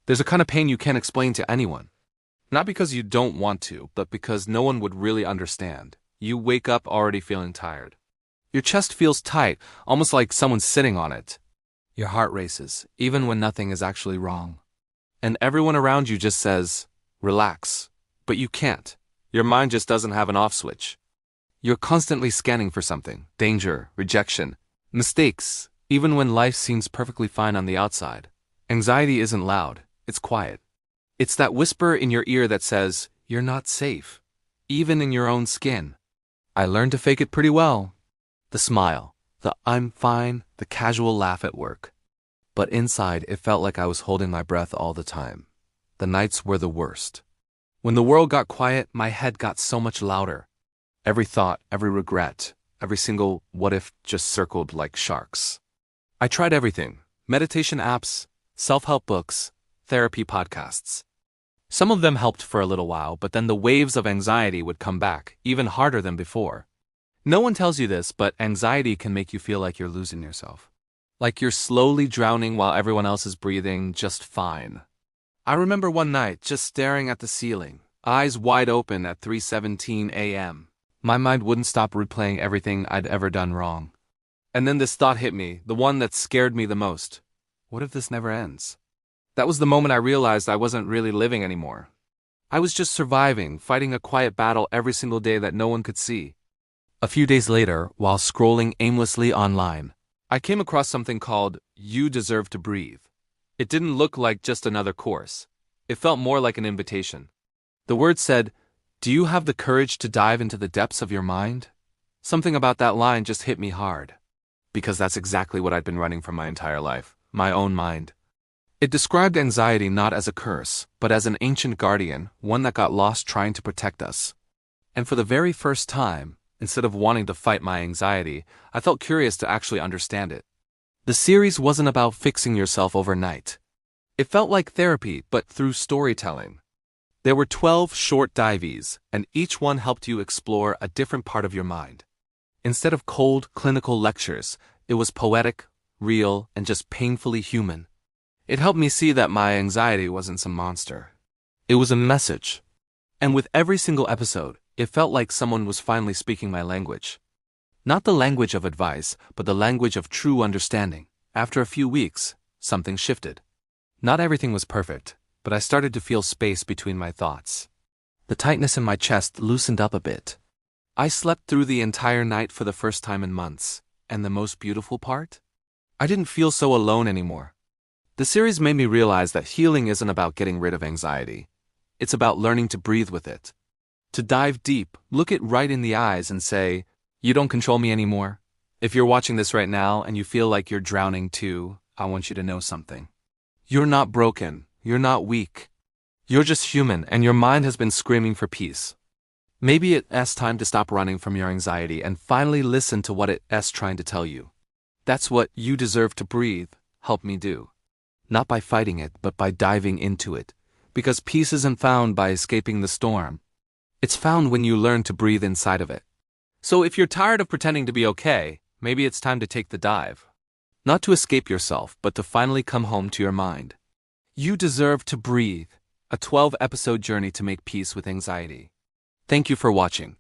There's a kind of pain you can't explain to anyone. Not because you don't want to, but because no one would really understand. You wake up already feeling tired. Your chest feels tight, almost like someone's sitting on it. Your heart races, even when nothing is actually wrong. And everyone around you just says, relax. But you can't. Your mind just doesn't have an off switch. You're constantly scanning for something: danger, rejection, mistakes, even when life seems perfectly fine on the outside. Anxiety isn't loud, it's quiet. It's that whisper in your ear that says, you're not safe, even in your own skin. I learned to fake it pretty well. The smile, the I'm fine, the casual laugh at work. But inside, it felt like I was holding my breath all the time. The nights were the worst. When the world got quiet, my head got so much louder. Every thought, every regret, every single what if just circled like sharks. I tried everything: meditation apps, self-help books, therapy podcasts. Some of them helped for a little while, but then the waves of anxiety would come back, even harder than before. No one tells you this, but anxiety can make you feel like you're losing yourself. Like you're slowly drowning while everyone else is breathing just fine. I remember one night just staring at the ceiling, eyes wide open at 3:17 a.m. My mind wouldn't stop replaying everything I'd ever done wrong. And then this thought hit me, the one that scared me the most. What if this never ends? That was the moment I realized I wasn't really living anymore. I was just surviving, fighting a quiet battle every single day that no one could see. A few days later, while scrolling aimlessly online, I came across something called You Deserve to Breathe. It didn't look like just another course. It felt more like an invitation. The words said, do you have the courage to dive into the depths of your mind? Something about that line just hit me hard. Because that's exactly what I'd been running from my entire life, my own mind. It described anxiety not as a curse, but as an ancient guardian, one that got lost trying to protect us. And for the very first time, instead of wanting to fight my anxiety, I felt curious to actually understand it. The series wasn't about fixing yourself overnight. It felt like therapy, but through storytelling. There were 12 short dives, and each one helped you explore a different part of your mind. Instead of cold, clinical lectures, it was poetic, real, and just painfully human. It helped me see that my anxiety wasn't some monster. It was a message. And with every single episode, it felt like someone was finally speaking my language. Not the language of advice, but the language of true understanding. After a few weeks, something shifted. Not everything was perfect, but I started to feel space between my thoughts. The tightness in my chest loosened up a bit. I slept through the entire night for the first time in months. And the most beautiful part? I didn't feel so alone anymore. The series made me realize that healing isn't about getting rid of anxiety. It's about learning to breathe with it. To dive deep, look it right in the eyes and say, you don't control me anymore. If you're watching this right now and you feel like you're drowning too, I want you to know something. You're not broken. You're not weak. You're just human, and your mind has been screaming for peace. Maybe it's time to stop running from your anxiety and finally listen to what it's trying to tell you. That's what You Deserve to Breathe helped me do. Not by fighting it, but by diving into it. Because peace isn't found by escaping the storm. It's found when you learn to breathe inside of it. So if you're tired of pretending to be okay, maybe it's time to take the dive. Not to escape yourself, but to finally come home to your mind. You Deserve to Breathe, a 12-episode journey to make peace with anxiety. Thank you for watching.